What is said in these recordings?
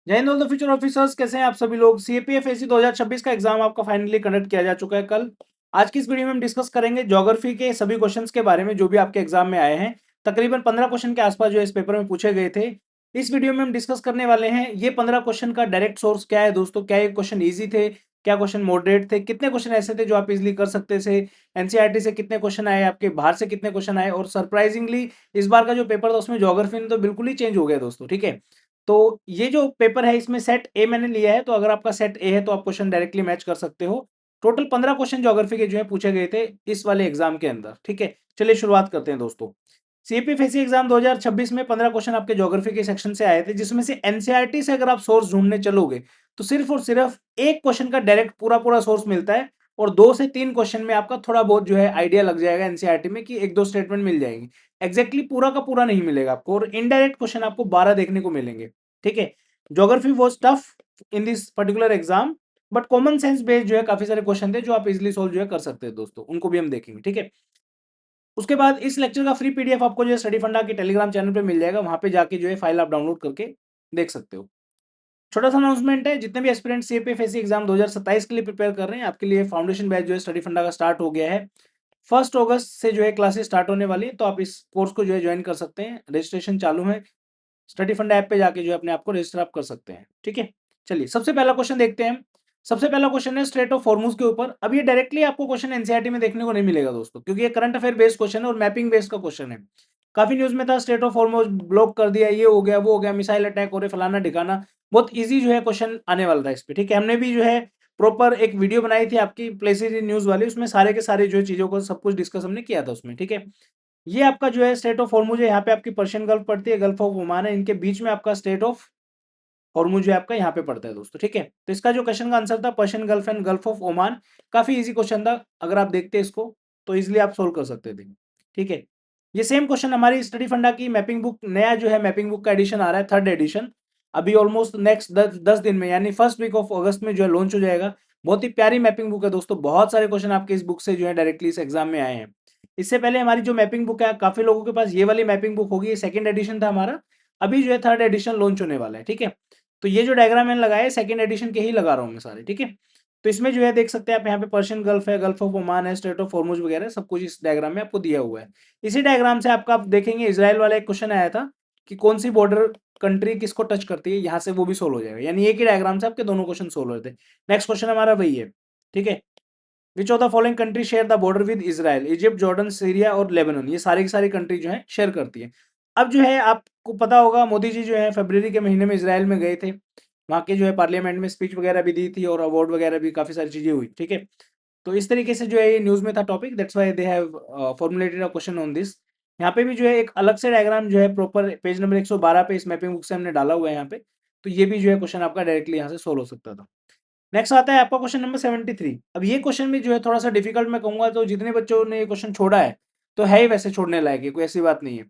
जय Hind all the future officers, कैसे हैं आप सभी लोग। सीएपीएफएससी 2026 का एग्जाम आपका फाइनली कंडक्ट किया जा चुका है कल। आज की इस वीडियो में हम डिस्कस करेंगे ज्योग्राफी के सभी क्वेश्चंस के बारे में जो भी आपके एग्जाम में आए हैं। तकरीबन 15 क्वेश्चन के आसपास जो इस पेपर में पूछे गए थे। इस वीडियो में हम डिस्कस करने वाले हैं ये 15 क्वेश्चन का डायरेक्ट सोर्स क्या है दोस्तों, क्या ये क्वेश्चन ईजी थे, क्या क्वेश्चन मॉडरेट थे, कितने क्वेश्चन ऐसे थे जो आप इजिली कर सकते थे, एनसीईआरटी से कितने क्वेश्चन आए, आपके बाहर से कितने क्वेश्चन आए, और सरप्राइजिंगली इस बार का जो पेपर था उसमें ज्योग्राफी ने तो बिल्कुल ही चेंज हो गया दोस्तों। ठीक है, तो ये जो पेपर है इसमें सेट ए मैंने लिया है, तो अगर आपका सेट ए है तो आप क्वेश्चन डायरेक्टली मैच कर सकते हो। टोटल 15 क्वेश्चन ज्योग्राफी के जो है पूछे गए थे इस वाले एग्जाम के अंदर। ठीक है, चलिए शुरुआत करते हैं दोस्तों। सीपीएफएससी एग्जाम 2026 में 15 क्वेश्चन आपके ज्योग्राफी के सेक्शन से आए थे, जिसमें से एनसीईआरटी से अगर आप सोर्स ढूंढने चलोगे तो सिर्फ और सिर्फ एक क्वेश्चन का डायरेक्ट पूरा पूरा सोर्स मिलता है, और 2 से 3 क्वेश्चन में आपका थोड़ा बहुत जो है आइडिया लग जाएगा एनसीईआरटी में कि एक दो स्टेटमेंट मिल जाएंगे। एग्जैक्टली पूरा का पूरा नहीं मिलेगा आपको, और इनडायरेक्ट क्वेश्चन आपको 12 देखने को मिलेंगे। ठीक है, geography was tough in this particular exam, but common sense based जो है काफी सारे क्वेश्चन थे जो आप इजिली सोल्व जो है कर सकते हैं दोस्तों, उनको भी हम देखेंगे। ठीक है, उसके बाद इस लेक्चर का फ्री पीडीएफ आपको जो है स्टडी फंडा के टेलीग्राम चैनल पे मिल जाएगा, वहां पे जाके जो है फाइल आप डाउनलोड करके देख सकते हो। छोटा सा अनाउंसमेंट है, जितने भी एस्पिरेंट सीपीएफएससी एग्जाम 2027 के लिए प्रिपेयर कर रहे हैं, आपके लिए फाउंडेशन बैच जो है स्टडी फंडा का स्टार्ट हो गया है। 1 अगस्त से जो है क्लासेस स्टार्ट होने वाली है, तो आप इस कोर्स को जो है ज्वाइन कर सकते हैं। रजिस्ट्रेशन चालू है, स्टडी फंड ऐप पे जाके जो है अपने आप को रजिस्टर आप कर सकते हैं। ठीक है, चलिए सबसे पहला क्वेश्चन देखते हैं। सबसे पहला क्वेश्चन है स्ट्रेट ऑफ हॉर्मुज के ऊपर। अब ये डायरेक्टली आपको क्वेश्चन एनसीईआरटी में देखने को नहीं मिलेगा दोस्तों, क्योंकि ये करंट अफेयर बेस्ड क्वेश्चन है और मैपिंग बेस्ड का क्वेश्चन है। काफी न्यूज में था स्ट्रेट ऑफ हॉर्मुज ब्लॉक कर दिया, ये हो गया वो हो गया, मिसाइल अटैक हो रहे, फलाना ठिकाना। बहुत ईजी जो है क्वेश्चन आने वाला था इस पे। ठीक है, हमने भी जो है प्रॉपर एक वीडियो बनाई थी आपकी प्लेसेज इन न्यूज वाली, उसमें सारे के सारे जो है चीजों को सब कुछ डिस्कस हमने किया था उसमें। ठीक है, ये आपका जो है स्टेट ऑफ हॉर्मुज है, यहाँ पे आपकी पर्शियन गल्फ पड़ती है, गल्फ ऑफ ओमान है, इनके बीच में आपका स्टेट ऑफ हॉर्मुज जो है आपका यहाँ पे पड़ता है दोस्तों। ठीक है, तो इसका जो क्वेश्चन का आंसर था Persian gulf and gulf of Oman. काफी इजी क्वेश्चन था, अगर आप देखते इसको तो इजिली आप सोल्व कर सकते थे। ठीक है, ये सेम क्वेश्चन हमारी स्टडी फंडा की मैपिंग बुक, नया जो है मैपिंग बुक का एडिशन आ रहा है, 3rd एडिशन। अभी ऑलमोस्ट नेक्स्ट 10 दिन में यानी फर्स्ट वीक ऑफ अगस्त में जो है लॉन्च हो जाएगा। बहुत ही प्यारी मैपिंग बुक है दोस्तों, बहुत सारे क्वेश्चन आपके इस बुक से जो है डायरेक्टली इस एग्जाम में आए हैं। इससे पहले हमारी जो मैपिंग बुक है, काफी लोगों के पास ये वाली मैपिंग बुक होगी, ये 2nd एडिशन था हमारा। अभी जो है 3rd एडिशन लॉन्च होने वाला है। ठीक है, तो ये जो डायग्राम मैंने लगाया है 2nd एडिशन के ही लगा रहा हूँ मैं सारे। ठीक है, तो इसमें जो है देख सकते हैं आप, यहाँ पे पर्शियन गल्फ है, गल्फ ऑफ ओमान है, स्ट्रेट ऑफ हॉर्मुज वगैरह सब कुछ इस डायग्राम में आपको दिया हुआ है। इसी डायग्राम से आपका आप देखेंगे इसराइल वाला एक क्वेश्चन आया था कि कौन सी बॉर्डर कंट्री किसको टच करती है, यहाँ से वो भी सोल्व हो जाएगा, यानी एक ही डायग्राम से आपके दोनों क्वेश्चन सोल्व हो जाते हैं। नेक्स्ट क्वेश्चन हमारा वही है। ठीक है, which of the following country share the border with Israel, Egypt, Jordan, Syria और लेबनान, ये सारी की सारी कंट्री जो है शेयर करती है। अब जो है आपको पता होगा मोदी जी जो है फरवरी के महीने में इसराइल में गए थे, वहाँ के जो है पार्लियामेंट में स्पीच वगैरह भी दी थी और अवार्ड वगैरह भी काफी सारी चीजें हुई। ठीक है, तो इस तरीके से जो है ये न्यूज में था topic, that's why they have formulated a question on this. यहाँ पे भी जो है एक अलग से डायग्राम जो है प्रॉपर पेज नंबर 112 पे इस मैपिंग बुक से हमने डाला हुआ है यहाँ पे, तो ये भी जो है क्वेश्चन आपका डायरेक्टली यहाँ से सोल्व हो सकता था। नेक्स्ट आता है आपका क्वेश्चन नंबर 73। अब ये क्वेश्चन भी जो है थोड़ा सा डिफिकल्ट मैं कहूंगा, तो जितने बच्चों ने ये क्वेश्चन छोड़ा है तो है ही वैसे छोड़ने लायक है, कोई ऐसी बात नहीं है।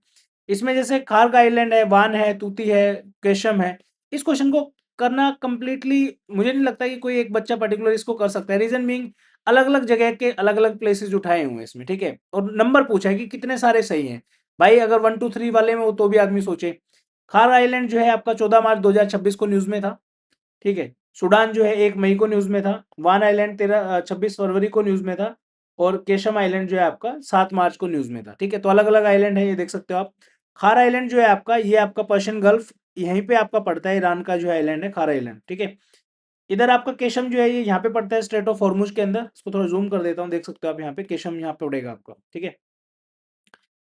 इसमें जैसे खार्ग आइलैंड है, वान है, तूती है, केशम है, इस क्वेश्चन को करना कंप्लीटली मुझे नहीं लगता कि कोई एक बच्चा पर्टिकुलर इसको कर सकता है। रीजन बीइंग अलग अलग जगह के अलग अलग प्लेसेस उठाए हुए हैं इसमें। ठीक है, और नंबर पूछा है कि कितने सारे सही हैं। भाई अगर 1 2 3 वाले में हो तो भी आदमी सोचे। खार आइलैंड जो है आपका 14 मार्च 2026 को न्यूज में था। ठीक है, सूडान जो है 1 मई को न्यूज में था। वान आइलैंड 26 फरवरी को न्यूज में था। और केशम आइलैंड जो है आपका 7 मार्च को न्यूज में था। ठीक है, तो अलग अलग आइलैंड है, ये देख सकते हो आप। खार आइलैंड जो है आपका, ये आपका पर्शियन गल्फ यहीं पे आपका पड़ता है, ईरान का जो है आइलैंड है खार आइलैंड। ठीक है, इधर आपका केशम जो है ये यहाँ पे पड़ता है स्ट्रेट ऑफ हॉर्मुज के अंदर। इसको थोड़ा जूम कर देता हूँ, देख सकते हो आप यहाँ पे केशम यहाँ पे पड़ेगा आपका। ठीक है,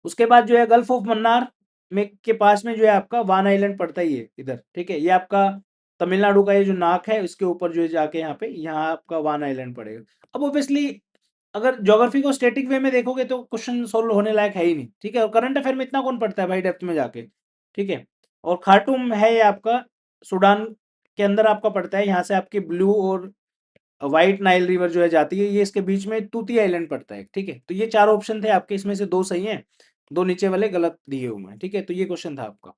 उसके बाद जो है गल्फ ऑफ मन्नार में के पास में जो है आपका वान आइलैंड पड़ता ही है इधर। ठीक है, ये आपका तमिलनाडु का ये जो नाक है उसके ऊपर जो है जाके यहाँ पे यहाँ आपका वान आइलैंड पड़ेगा। अब ऑब्वियसली अगर ज्योग्राफी को स्टैटिक वे में देखोगे तो क्वेश्चन सोल्व होने लायक है ही नहीं। ठीक है, और करंट अफेयर में इतना कौन पढ़ता है भाई डेप्थ में जाके। ठीक है, और खार्टूम है ये आपका सूडान के अंदर आपका पड़ता है, यहाँ से आपकी ब्लू और व्हाइट नाइल रिवर जो है जाती है, ये इसके बीच में तूती आइलैंड पड़ता है। ठीक है, तो ये 4 ऑप्शन थे आपके, इसमें से 2 सही हैं, 2 नीचे वाले गलत दिए हुए हैं। ठीक है, तो ये क्वेश्चन था आपका।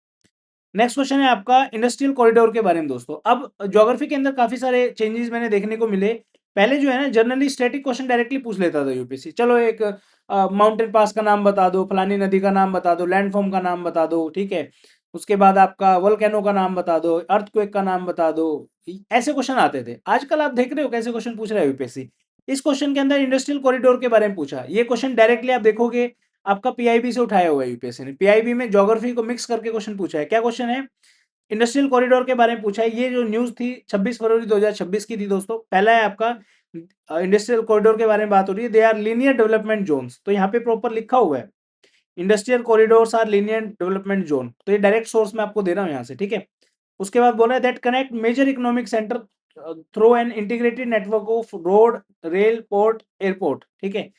नेक्स्ट क्वेश्चन है आपका इंडस्ट्रियल कॉरिडोर के बारे में दोस्तों। अब ज्योग्राफी के अंदर काफी सारे चेंजेस मैंने देखने को मिले। पहले जो है ना जनरली स्टैटिक क्वेश्चन डायरेक्टली पूछ लेता था यूपीएससी, चलो एक माउंटेन पास का नाम बता दो, फलानी नदी का नाम बता दो, लैंडफॉर्म का नाम बता दो। ठीक है, उसके बाद आपका वोल्केनो का नाम बता दो, अर्थक्वेक का नाम बता दो। ऐसे क्वेश्चन आते थे। आजकल आप देख रहे हो कैसे क्वेश्चन पूछ रहा है यूपीएससी। इस क्वेश्चन के अंदर इंडस्ट्रियल कॉरिडोर के बारे में पूछा। ये क्वेश्चन डायरेक्टली आप देखोगे आपका पीआईबी से उठाया हुआ है यूपीएससी ने। पीआईबी में ज्योग्राफी को मिक्स करके क्वेश्चन पूछा है। क्या क्वेश्चन है? इंडस्ट्रियल कॉरिडोर के बारे में पूछा है। ये जो न्यूज थी 26 फरवरी 2026 की थी दोस्तों। पहला है आपका इंडस्ट्रियल कॉरिडोर के बारे में बात हो रही है। They are linear development zones, तो यहाँ पे प्रॉपर लिखा हुआ है industrial corridors are linear development zone. तो ये डायरेक्ट सोर्स में आपको दे रहा हूँ यहाँ से, ठीक है। उसके बाद बोला है that connect major economic centre through an integrated network of road, rail, port, airport, ठीक है।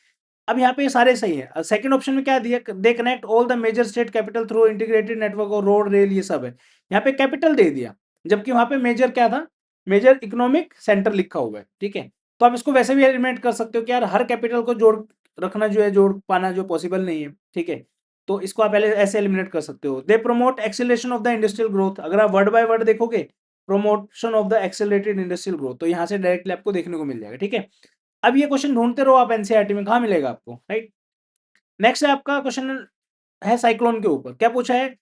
अब यहाँ पे ये सारे सही है। सेकंड ऑप्शन में क्या दिया? They connect all the major state capital through integrated network of road, rail, ये सब है। यहाँ पे कैपिटल दे दिया, जबकि वहां पे मेजर क्या था? मेजर इकोनॉमिक सेंटर लिखा हुआ है, ठीक है। तो आप इसको वैसे भी एलिमिनेट कर सकते हो कि यार हर कैपिटल को जोड़ रखना जो है, जोड़ पाना जो पॉसिबल नहीं है, ठीक है। तो इसको आप पहले ऐसे एलिमिनेट कर सकते हो। They promote acceleration of the industrial growth. अगर आप वर्ड बाय वर्ड देखोगे promotion of the accelerated industrial growth, तो यहाँ से डायरेक्टली आपको देखने को मिल जाएगा, ठीक है। अब ये क्वेश्चन ढूंढते रहो आप एनसीईआरटी में, कहाँ मिलेगा आपको, राइट। नेक्स्ट है आपका क्वेश्चन है साइक्लोन के ऊपर। क्या पूछा है?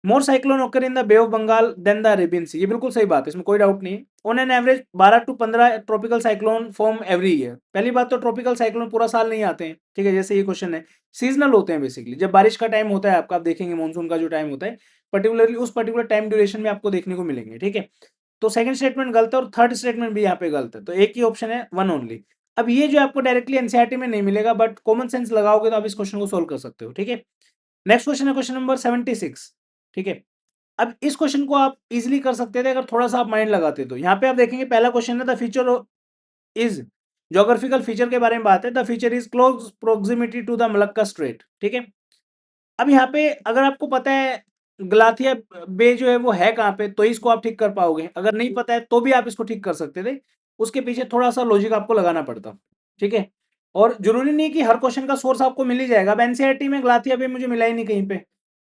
More cyclone occur in the Bay of Bengal then the Arabian Sea. ये बिल्कुल सही बात है, इसमें कोई डाउट नहीं है। On an average 12 to 15 tropical cyclone form every year. पहली बात तो ट्रॉपिकल साइक्लोन पूरा साल नहीं आते हैं, ठीक है। जैसे ये क्वेश्चन है, सीजनल होते हैं बेसिकली। जब बारिश का टाइम होता है आपका, आप देखेंगे मानसून का जो टाइम होता है पर्टिकुलरली उस पर्टिकुलर टाइम ड्यूरेशन में आपको देखने को मिलेंगे, ठीक है। तो सेकंड स्टेटमेंट गलत है और थर्ड स्टेटमेंट भी यहाँ पे गलत है। तो एक ही ऑप्शन है, वन ओनली। अब ये जो आपको डायरेक्टली एनसीईआरटी में नहीं मिलेगा, बट कॉमन सेंस लगाओगे तो आप इस क्वेश्चन को सोल्व कर सकते हो, ठीक है। नेक्स्ट क्वेश्चन है क्वेश्चन नंबर 76, ठीक है। अब इस क्वेश्चन को आप इजीली कर सकते थे अगर थोड़ा सा आप माइंड लगाते। तो यहाँ पे आप देखेंगे पहला क्वेश्चन है the feature is, geographical feature के बारे में बात है। The feature is close proximity to the Malacca strait, ठीक है। अब यहाँ पे अगर आपको पता है गलाथिया बे जो है वो है कहाँ पे, तो इसको आप ठीक कर पाओगे। अगर नहीं पता है तो भी आप इसको ठीक कर सकते थे। उसके पीछे थोड़ा सा लॉजिक आपको लगाना पड़ता, ठीक है। और जरूरी नहीं कि हर क्वेश्चन का सोर्स आपको मिल ही जाएगा। अब एनसीईआरटी में गलाथिया बे मुझे मिला ही नहीं कहीं पे,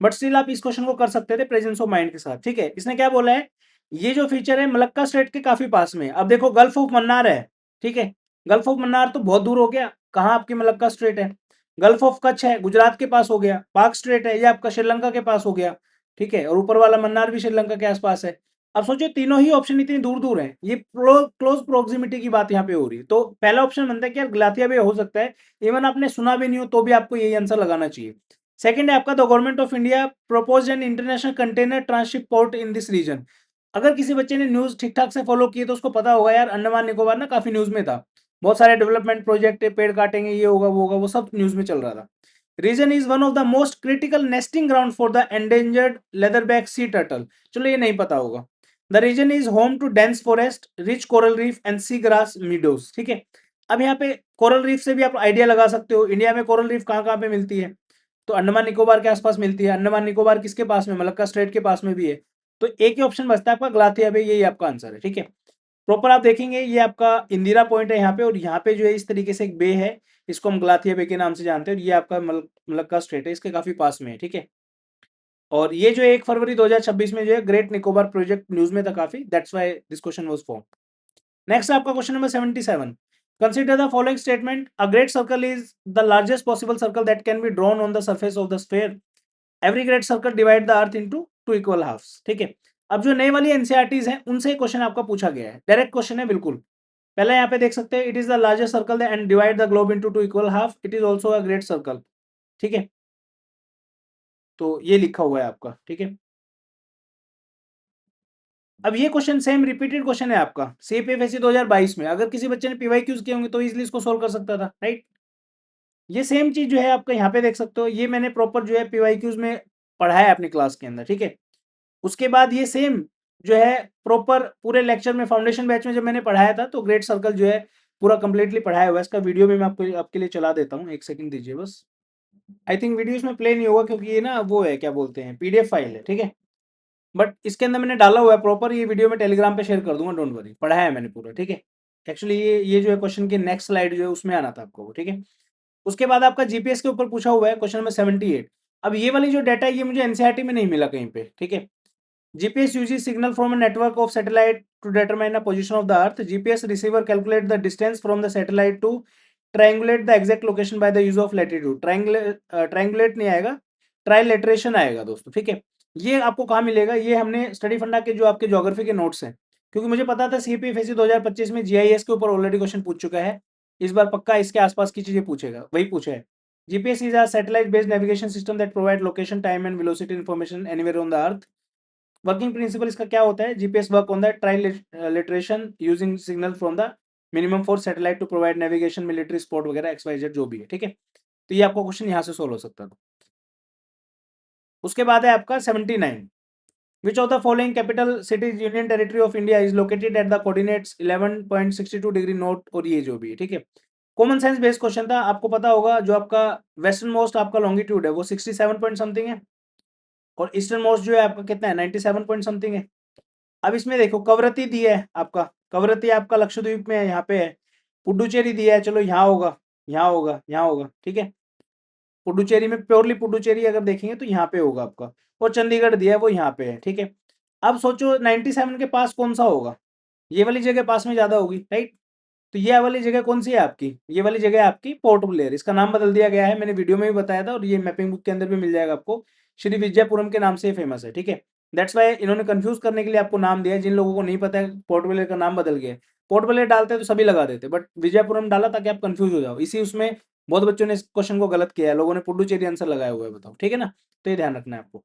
बट स्टिल आप इस क्वेश्चन को कर सकते थे प्रेजेंस ऑफ माइंड के साथ, ठीक है। इसने क्या बोला है? ये जो फीचर है मलक्का स्ट्रेट के काफी पास में। अब देखो गल्फ ऑफ मन्नार है, ठीक है। गल्फ ऑफ मन्नार तो बहुत दूर हो गया, कहाँ आपकी मलक्का स्ट्रेट है। गल्फ ऑफ कच्छ है, गुजरात के पास हो गया। पाक स्ट्रेट है, ये आपका श्रीलंका के पास हो गया, ठीक है। और ऊपर वाला मन्नार भी श्रीलंका के आसपास है। अब सोचो तीनों ही ऑप्शन इतनी दूर दूर हैं, ये क्लोज प्रोक्सिमिटी की बात यहाँ पे हो रही है। तो पहला ऑप्शन बनता है कि यार गलाथिया भी हो सकता है, इवन आपने सुना भी नहीं हो तो भी आपको यही आंसर लगाना चाहिए। सेकंड है आपका the government of India propose an international container transship port in this region. अगर किसी बच्चे ने न्यूज ठीक ठाक से फॉलो की तो उसको पता होगा यार अंडमान निकोबार ना काफी न्यूज में था। बहुत सारे डेवलपमेंट प्रोजेक्ट है, पेड़ काटेंगे, ये होगा वो होगा, वो सब न्यूज में चल रहा था। Region is one of the most critical nesting ground for the endangered leatherback sea turtle. चलो ये नहीं पता होगा। The region is home to dense forest, rich coral reef and sea grass meadows, ठीक है। अब यहाँ पे कोरल रीफ से भी आप आइडिया लगा सकते हो इंडिया में कोरल रीफ कहाँ कहाँ पे मिलती है। तो अंडमान निकोबार के आसपास मिलती है। अंडमान निकोबार किसके पास में? मलक्का स्ट्रेट के पास में भी है। तो एक ही ऑप्शन बचता है आपका गलाथिया बे, यही आपका आंसर है, ठीक है। प्रॉपर आप देखेंगे ये आपका इंदिरा पॉइंट है यहाँ पे, और यहाँ पे जो है इस तरीके से एक बे है, इसको हम गलाथिया बे के नाम से जानते हैं। और ये आपका मलक्का स्ट्रेट है, इसके काफी पास में है, ठीक है। और ये जो है 1 फरवरी 2026 में जो है ग्रेट निकोबार प्रोजेक्ट न्यूज में था काफी, that's why this question was form. Next आपका question number 77। Consider the following statement, a great circle is the largest possible circle that can be drawn on the surface of the sphere. Every great circle divide the earth into two equal halves, ठीक है। अब जो नई वाली NCERTs हैं उनसे question आपका पूछा गया है, डायरेक्ट क्वेश्चन है बिल्कुल। पहले यहाँ पे देख सकते हैं, it is the largest circle and divide the globe into two equal half, it is also a great circle, ठीक है। तो ये लिखा हुआ है आपका, ठीक है। अब ये क्वेश्चन सेम रिपीटेड क्वेश्चन है आपका सीपीएफएससी 2022 में। अगर किसी बच्चे ने पीवाईक्यूज किए होंगे तो इजीली इसको सोल्व कर सकता था, राइट। ये सेम चीज जो है आपका यहाँ पे देख सकते हो, ये मैंने प्रॉपर जो है पीवाईक्यूज में पढ़ा है अपनी क्लास के अंदर, ठीक है। उसके बाद ये सेम जो है प्रॉपर पूरे लेक्चर में फाउंडेशन बैच में जब मैंने पढ़ाया था, तो ग्रेट सर्कल जो है पूरा कंप्लीटली पढ़ाया हुआ है। इसका वीडियो भी मैं आपको आपके लिए चला देता हूँ, एक सेकंड दीजिए बस। आई थिंक वीडियो इसमें प्ले नहीं होगा क्योंकि ये ना वो है, क्या बोलते हैं, पीडीएफ फाइल है, ठीक है। बट इसके अंदर मैंने डाला हुआ है प्रॉपर, ये वीडियो में टेलीग्राम पे शेयर कर दूंगा, डोंट वरी, पढ़ाया है मैंने पूरा, ठीक है। एक्चुअली ये जो है क्वेश्चन की नेक्स्ट स्लाइड जो है उसमें आना था आपको, ठीक है। उसके बाद आपका जीपीएस के ऊपर पूछा हुआ है क्वेश्चन नंबर 78। अब ये वाली जो डाटा है ये मुझे एनसीईआरटी में नहीं मिला कहीं पे, ठीक है। GPS uses signal from a network of satellite to determine the position of the Earth. GPS receiver calculate the distance from the satellite to triangulate the exact location by the use of latitude. Triangulate नहीं आएगा, trilateration आएगा दोस्तों, ठीक है। ये आपको कहाँ मिलेगा, ये हमने स्टडी फंडा के जो आपके ज्योग्राफी के नोट्स हैं, क्योंकि मुझे पता था सीपीएफएससी 2025 में जीआईएस के ऊपर ऑलरेडी क्वेश्चन पूछ चुका है, इस बार पक्का इसके आसपास की चीजें पूछेगा, वही पूछा है। GPS is a satellite based navigation system that provide location, time and velocity information anywhere on the earth. Working principle इसका क्या होता है, GPS work on the trilateration using signal from the minimum four satellite to provide navigation, military sport वगैरह XYZ जो भी है, ठीक है। तो ये आपको क्वेश्चन यहाँ से सोल्व हो सकता था। उसके बाद है आपका 79, which of the following capital cities union territory of India is located at the coordinates 11.62 degree north, और ये जो भी है, ठीक है। कॉमन सेंस बेस्ड क्वेश्चन था, आपको पता होगा जो आपका वेस्टर्न मोस्ट आपका लॉन्गिट्यूड है वो 67 पॉइंट समथिंग है, और ईस्टर्न मोस्ट जो है आपका कितना है 97 पॉइंट समथिंग है। अब इसमें देखो कवरत्ती दिया है आपका, कवरत्ती आपका लक्षद्वीप में है, यहाँ पे है। पुडुचेरी दिया है, चलो यहाँ होगा, यहाँ होगा, यहाँ होगा, ठीक है। पुडुचेरी में प्योरली पुडुचेरी अगर देखेंगे तो यहाँ पे होगा आपका, और चंडीगढ़ दिया है वो यहाँ पे है, ठीक है। अब सोचो 97 के पास कौन सा होगा, ये वाली जगह पास में ज्यादा होगी, राइट। तो ये वाली जगह कौन सी है आपकी, ये वाली जगह है आपकी पोर्ट ब्लेयर, इसका नाम बदल दिया गया है, मैंने वीडियो में भी बताया था, और ये मैपिंग बुक के अंदर भी मिल जाएगा आपको, श्री विजयपुरम के नाम से फेमस है, ठीक है। दैट्स वाई इन्होंने कंफ्यूज करने के लिए आपको नाम दिया है, जिन लोगों को नहीं पता है पोर्ट ब्लेयर का नाम बदल गया है। पोर्ट ब्लेयर डालते तो सभी लगा देते, बट विजयपुरम डाला ताकि आप कंफ्यूज हो जाओ, इसी उसमें बहुत बच्चों ने इस क्वेश्चन को गलत किया है, लोगों ने पुडुचेरी आंसर लगाया हुआ है, बताओ, ठीक है ना। तो ये ध्यान रखना है आपको।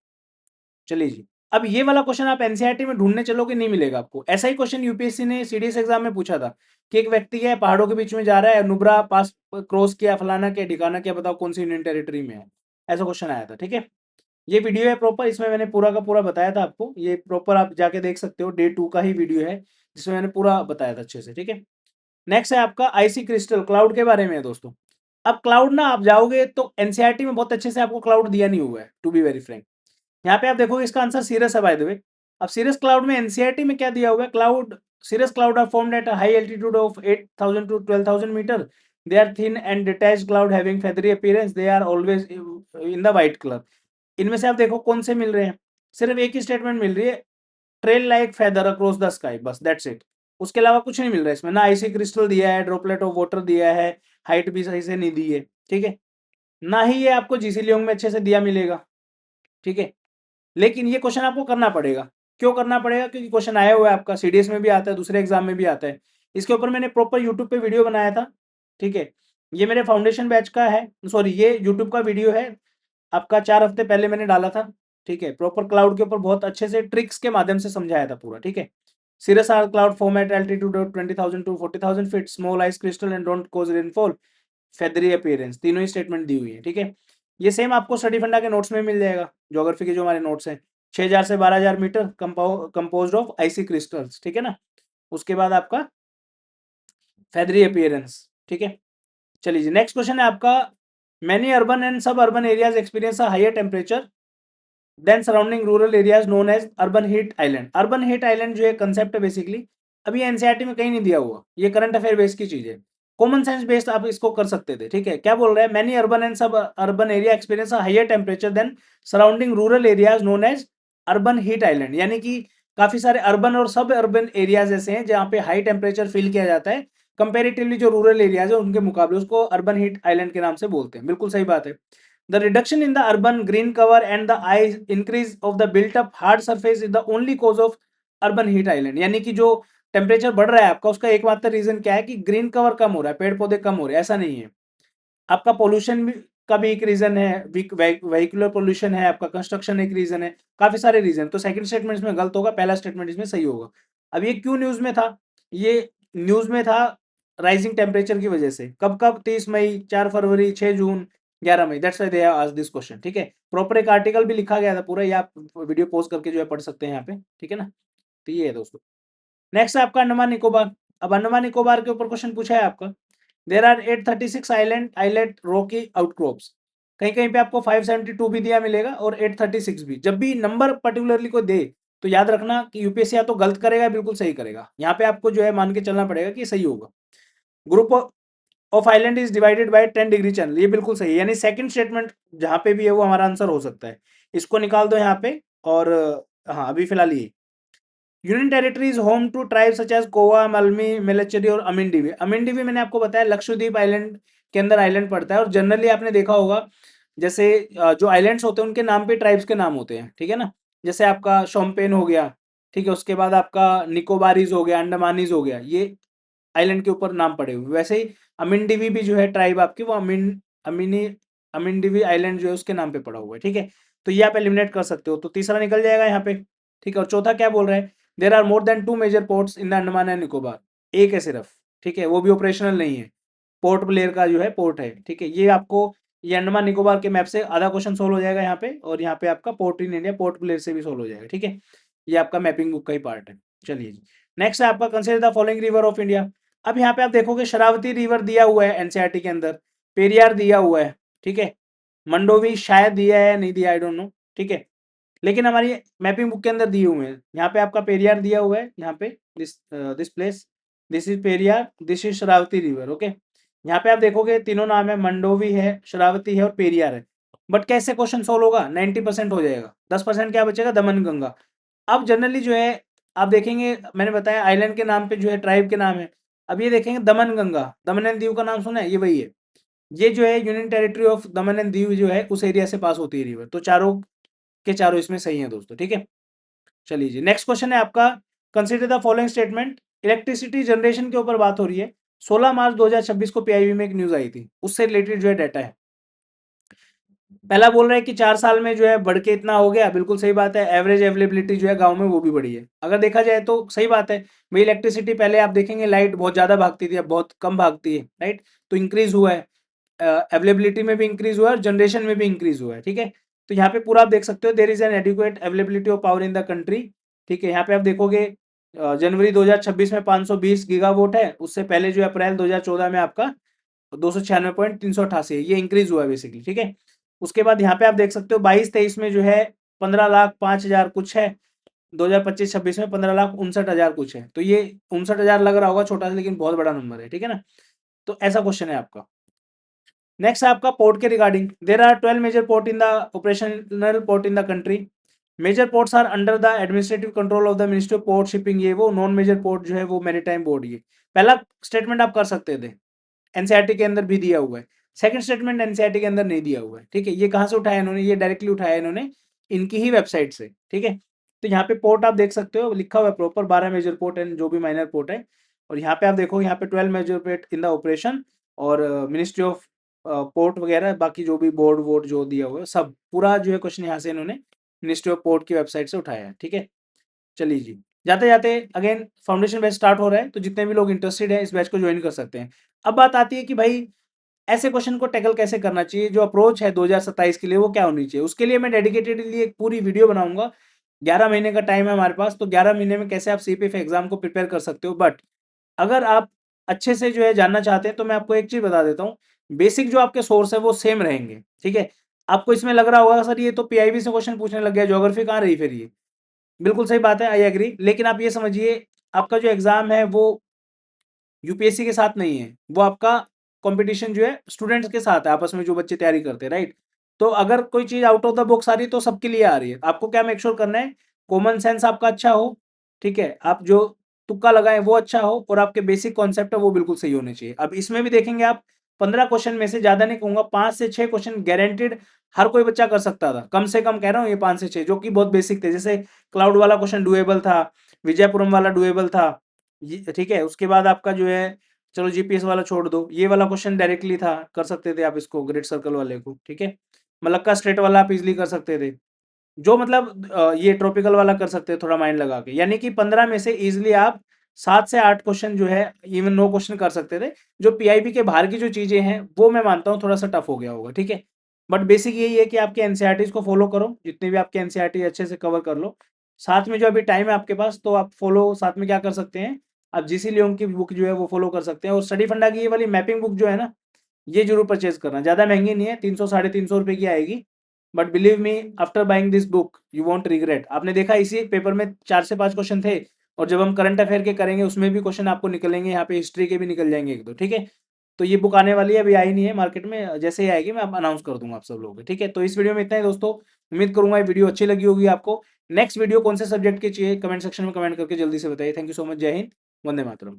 चलिए जी, अब ये वाला क्वेश्चन आप एनसीईआरटी में ढूंढने चलोगे नहीं मिलेगा आपको, ऐसा ही क्वेश्चन यूपीएससी ने सीडीएस एग्जाम में पूछा था कि एक व्यक्ति है पहाड़ों के बीच में जा रहा है, नुब्रा पास क्रॉस किया, फलाना किया, ठिकाना किया, बताओ कौन सी यूनियन टेरिटरी में है, ऐसा क्वेश्चन आया था, ठीक है। ये वीडियो है प्रॉपर, इसमें मैंने पूरा का पूरा बताया था आपको, ये प्रॉपर आप जाके देख सकते हो, डे 2 का ही वीडियो है जिसमें मैंने पूरा बताया था अच्छे से, ठीक है। नेक्स्ट है आपका आईसी क्रिस्टल, क्लाउड के बारे में है दोस्तों। अब क्लाउड ना आप जाओगे तो एनसीईआरटी में बहुत अच्छे से आपको क्लाउड दिया नहीं हुआ है, टू बी वेरी फ्रैंक। यहाँ पे आप देखोगे इसका आंसर सीरस है बाय द वे। अब सीरस क्लाउड में एनसीईआरटी में क्या दिया हुआ है, cloud cirrus cloud are formed at a high altitude of 8,000 to 12,000 meter. They are thin and detached cloud having feathery appearance. They are always in the white color. इनमें से आप देखो कौन से मिल रहे हैं, सिर्फ एक ही स्टेटमेंट मिल रही है, trail like feather across the sky, बस दैट्स इट। उसके अलावा कुछ नहीं मिल रहा है इसमें, ना आईसी क्रिस्टल दिया है, ड्रॉपलेट ऑफ वाटर दिया है, हाइट भी सही से नहीं दी है, ठीक है। ना ही ये आपको जीसी लियोंग में अच्छे से दिया मिलेगा, ठीक है। लेकिन ये क्वेश्चन आपको करना पड़ेगा, क्यों करना पड़ेगा, क्योंकि क्वेश्चन आया हुआ है आपका, सीडीएस में भी आता है, दूसरे एग्जाम में भी आता है। इसके ऊपर मैंने प्रॉपर यूट्यूब पे वीडियो बनाया था, ठीक है। ये मेरे फाउंडेशन बैच का है, सॉरी ये यूट्यूब का वीडियो है आपका, 4 हफ्ते पहले मैंने डाला था, ठीक है। प्रॉपर क्लाउड के ऊपर बहुत अच्छे से ट्रिक्स के माध्यम से समझाया था पूरा, ठीक है। Cirrus are cloud form at altitude of 20,000 to 40,000 feet, small ice crystal and don't cause rainfall, feathery appearance, तीनों ही स्टेटमेंट दी हुई है, ठीक है। ये सेम आपको स्टडी फंडा के नोट्स में मिल जाएगा, ज्योग्राफी के जो हमारे नोट्स हैं, 6,000 से 12,000 metre composed of icy crystals, ठीक है ना। उसके बाद आपका फेदरी अपीयरेंस, ठीक है। चलिए जी, नेक्स्ट क्वेश्चन है आपका, many urban and suburban areas experience a higher temperature than surrounding rural areas known as urban heat island. Urban heat island जो है कंसेप्ट है बेसिकली, अभी एनसीईआरटी में कहीं नहीं दिया हुआ, ये करंट अफेयर बेस्ड की चीज है, कॉमन सेंस बेस्ड आप इसको कर सकते थे, ठीक है। क्या बोल रहा है, many urban and suburban area experience a higher temperature than surrounding rural areas known as urban heat island, यानी कि काफी सारे अर्बन और सब अर्बन एरियाज ऐसे हैं जहाँ पे हाई टेम्परेचर फील किया जाता है, कंपेरेटिवली जो रूरल एरियाज है उनके मुकाबले, उसको अर्बन हीट आइलैंड के नाम से बोलते हैं, बिल्कुल सही बात है। The reduction in the urban green cover and the ice increase of the built up hard surface is the only cause of urban heat island, यानी कि जो टेम्परेचर बढ़ रहा है आपका उसका एकमात्र रीजन क्या है कि ग्रीन कवर कम हो रहा है, पेड़ पौधे कम हो रहे हैं, ऐसा नहीं है। आपका पोल्यूशन भी का भी एक रीजन है, व्हीकुलर पोल्यूशन है, आपका कंस्ट्रक्शन एक रीजन है, काफी सारे रीजन। तो सेकंड स्टेटमेंट इसमें गलत होगा, पहला स्टेटमेंट इसमें सही होगा। अब ये क्यों न्यूज में था, ये न्यूज में था राइजिंग टेम्परेचर की वजह से, कब कब 30 मई, 4 फरवरी, 6 जून, 11 मई, that's why they have asked this question, ठीक है। प्रॉपर एक आर्टिकल भी लिखा गया था पूरा, ये आप वीडियो पॉज करके जो है पढ़ सकते हैं यहाँ पे, ठीक है ना। तो ये है दोस्तों। नेक्स्ट है आपका अंडमान निकोबार। अब अंडमान निकोबार के ऊपर क्वेश्चन पूछा है आपका, there are 836 island island rocky outcrops, कहीं कहीं पे आपको 572 भी दिया मिलेगा और 836 भी। जब भी नंबर पर्टिकुलरली को दे तो याद रखना कि यूपीएससी या तो गलत करेगा बिल्कुल सही करेगा, यहाँ पे आपको जो है मान के चलना पड़ेगा कि सही होगा। Group of island is divided by 10 degree channel, ये बिल्कुल सही है, यानी सेकंड स्टेटमेंट जहां पे भी है वो हमारा आंसर हो सकता है, इसको निकाल दो यहाँ पे। और हाँ अभी फिलहाल ये union territory is home to tribe such as Koya, Malmi, Melacheri और अमिनडीवी। अमिनडीवी मैंने आपको बताया लक्षद्वीप आइलैंड के अंदर आइलैंड पड़ता है, और जनरली आपने देखा होगा जैसे जो आइलैंड्स होते हैं उनके नाम पे ट्राइब्स के नाम होते हैं, ठीक है ना। जैसे आपका शोम्पेन हो गया, ठीक है, उसके बाद आपका निकोबारीज हो गया, अंडमानीज हो गया, ये आइलैंड के ऊपर नाम पड़े हुए। वैसे ही अमिनडीवी भी जो है ट्राइब आपकी, वो अमिनी अमिनडीवी आइलैंड जो है उसके नाम पे पड़ा हुआ है, ठीक है। तो ये आप एलिमिनेट कर सकते हो, तो तीसरा निकल जाएगा यहाँ पे, ठीक है। और चौथा क्या बोल रहा है, there are more than 2 major ports in the Andaman and Nicobar, एक है सिर्फ, ठीक है, वो भी ऑपरेशनल नहीं है, पोर्ट ब्लेयर का जो है पोर्ट है, ठीक है। ये आपको ये अंडमान निकोबार के मैप से आधा क्वेश्चन सोल्व हो जाएगा यहाँ पे, और यहाँ पे आपका port in India, port Blair से भी सोल्व हो जाएगा, ठीक है। ये आपका मैपिंग बुक का ही पार्ट है। चलिए जी, नेक्स्ट है आपका consider the following river of India. अब यहाँ पे आप देखोगे शरावती रिवर दिया हुआ है एनसीईआरटी के अंदर, पेरियार दिया हुआ है, ठीक है, मंडोवी शायद दिया है, नहीं दिया, आई डोंट नो, ठीक है, लेकिन हमारी मैपिंग बुक के अंदर दिए हुए हैं। यहाँ पे आपका पेरियार दिया हुआ है, यहाँ पे this place, this is Periyar, this is Sharavati river, okay. यहाँ पे आप देखोगे तीनों नाम है, मंडोवी है, शरावती है और पेरियार है। बट कैसे क्वेश्चन सोल्व होगा, 90% हो जाएगा, 10% क्या बचेगा, दमन गंगा। अब जनरली जो है आप देखेंगे, मैंने बताया आइलैंड के नाम पे जो है ट्राइब के नाम है। अब ये देखेंगे दमन गंगा, दमन एंड दीव का नाम सुना है, ये वही है। ये जो है union territory of Daman and Diu जो है उस एरिया से पास होती है रिवर। तो चारों के चारों इसमें सही है दोस्तों, ठीक है। चलिए जी, नेक्स्ट क्वेश्चन है आपका, consider the following statement. Electricity generation के ऊपर बात हो रही है। 16 मार्च 2026 को पीआईबी में एक न्यूज आई थी, उससे रिलेटेड जो है डाटा है। पहला बोल रहा है कि 4 साल में जो है बढ़ के इतना हो गया, बिल्कुल सही बात है। एवरेज अवेलेबिलिटी जो है गांव में वो भी बढ़ी है, अगर देखा जाए तो सही बात है भाई। इलेक्ट्रिसिटी पहले आप देखेंगे लाइट बहुत ज्यादा भागती थी, अब बहुत कम भागती है, राइट। तो इंक्रीज हुआ है, अवेलेबिलिटी में भी इंक्रीज हुआ है और जनरेशन में भी इंक्रीज हुआ है, ठीक है। तो यहाँ पे पूरा आप देख सकते हो, there is an adequate availability of power in the country, ठीक है। यहाँ पे आप देखोगे जनवरी 2026 में 520 गीगावाट है, उससे पहले जो अप्रैल 2014 में आपका 296.388 है, ये इंक्रीज हुआ है बेसिकली, ठीक है। उसके बाद यहाँ पे आप देख सकते हो 22-23 में जो है 15,05,000 कुछ है, 2025-26 में 15,59,000 कुछ है। तो ये 59,000 लग रहा होगा छोटा सा, लेकिन बहुत बड़ा नंबर है, ठीक है ना। तो ऐसा क्वेश्चन है आपका। नेक्स्ट है आपका पोर्ट के regarding, there are 12 major port in the operational port in the country. Major ports are under the administrative control of the ministry of port shipping, ये वो। नॉन मेजर पोर्ट जो है वो मैरीटाइम बोर्ड, ये पहला statement आप कर सकते थे, एनसीईआरटी के अंदर भी दिया हुआ है। सेकंड स्टेटमेंट एनसीईआरटी के अंदर नहीं दिया हुआ है, ठीक है। ये कहाँ से उठाया इन्होंने, ये डायरेक्टली उठाया इन्होंने इनकी ही वेबसाइट से, ठीक है। तो यहाँ पे पोर्ट आप देख सकते हो, लिखा हुआ है प्रॉपर 12 मेजर पोर्ट एंड जो भी माइनर पोर्ट है। और यहाँ पे आप देखो, यहाँ पे 12 major port in the operation, और मिनिस्ट्री ऑफ पोर्ट वगैरह बाकी जो भी बोर्ड वोर्ड जो दिया हुआ है सब, पूरा जो है क्वेश्चन यहाँ से इन्होंने मिनिस्ट्री ऑफ पोर्ट की वेबसाइट से उठाया है, ठीक है। चलिए जी, जाते जाते अगेन फाउंडेशन बैच स्टार्ट हो रहा है, तो जितने भी लोग इंटरेस्टेड हैं इस बैच को ज्वाइन कर सकते हैं। अब बात आती है कि भाई ऐसे क्वेश्चन को टैकल कैसे करना चाहिए, जो अप्रोच है 2027 के लिए वो क्या होनी चाहिए। उसके लिए मैं डेडिकेटेडली एक पूरी वीडियो बनाऊंगा। 11 महीने का टाइम है हमारे पास, तो 11 महीने में कैसे आप सीपीएफ एग्जाम को प्रिपेयर कर सकते हो। बट अगर आप अच्छे से जो है जानना चाहते हैं, तो मैं आपको एक चीज बता देता हूँ, बेसिक जो आपके सोर्स है वो सेम रहेंगे, ठीक है। आपको इसमें लग रहा होगा सर ये तो पीआईबी से क्वेश्चन पूछने लग गया, ज्योग्राफी कहाँ रही फिर ये। बिल्कुल सही बात है, आई एग्री, लेकिन आप ये समझिए आपका जो एग्जाम है वो यूपीएससी के साथ नहीं है, वो आपका कंपटीशन जो है स्टूडेंट्स के साथ है, आपस में जो बच्चे तैयारी करते हैं, राइट। तो अगर कोई चीज आउट ऑफ द बॉक्स आ रही है तो सबके लिए आ रही है। आपको क्या मेक श्योर करना है, कॉमन सेंस आपका अच्छा हो, ठीक है, आप जो तुक्का लगाए वो अच्छा हो, और आपके बेसिक कॉन्सेप्ट है वो बिल्कुल सही होने चाहिए। अब इसमें भी देखेंगे आप 15 क्वेश्चन में से, ज्यादा नहीं कहूंगा, 5 से 6 क्वेश्चन गारंटेड हर कोई बच्चा कर सकता था, कम से कम कह रहा हूँ ये 5 से 6, जो कि बहुत बेसिक थे। जैसे क्लाउड वाला क्वेश्चन डुएबल था, विजयपुरम वाला डुएबल था, ठीक है। उसके बाद आपका जो है, चलो जीपीएस वाला छोड़ दो, ये वाला क्वेश्चन डायरेक्टली था, कर सकते थे आप इसको, ग्रेट सर्कल वाले को, ठीक है। मलक्का स्ट्रेट वाला आप इजिली कर सकते थे, जो मतलब ये ट्रॉपिकल वाला कर सकते थे थोड़ा माइंड लगा के। यानी कि 15 में से इजिली आप 7 से 8 क्वेश्चन जो है, इवन 9 क्वेश्चन कर सकते थे। जो पीआईबी के बाहर की जो चीजें हैं वो मैं मानता हूँ थोड़ा सा टफ हो गया होगा, ठीक है। बट बेसिक यही है कि आपके एनसीईआरटीज को फॉलो करो, जितने भी आपके एनसीईआरटी अच्छे से कवर कर लो। साथ में जो अभी टाइम है आपके पास, तो आप फॉलो साथ में क्या कर सकते हैं, आप जीसी लियोंग की बुक जो है वो फॉलो कर सकते हैं। और स्टडी फंडा की ये वाली मैपिंग बुक जो है ना, ये जरूर परचेज करना, ज़्यादा महंगी नहीं है, 300-350 रुपये की आएगी। But believe me, after buying this book you want regret. आपने देखा इसी पेपर में 4 से 5 क्वेश्चन थे, और जब हम करंट अफेयर के करेंगे उसमें भी क्वेश्चन आपको निकलेंगे, यहाँ पे हिस्ट्री के भी निकल जाएंगे 1-2, ठीक है। तो ये बुक आने वाली है, अभी आई नहीं है मार्केट में, जैसे ही आएगी मैं अनाउंस कर दूंगा आप सब लोगों को, ठीक है। तो इस वीडियो में इतना ही दोस्तों, उम्मीद करूंगा ये वीडियो अच्छी लगी होगी आपको। नेक्स्ट वीडियो कौन से सब्जेक्ट की चाहिए कमेंट सेक्शन में कमेंट करके जल्दी से बताइए। थैंक यू सो मच, जय हिंद, वंदे मातरम।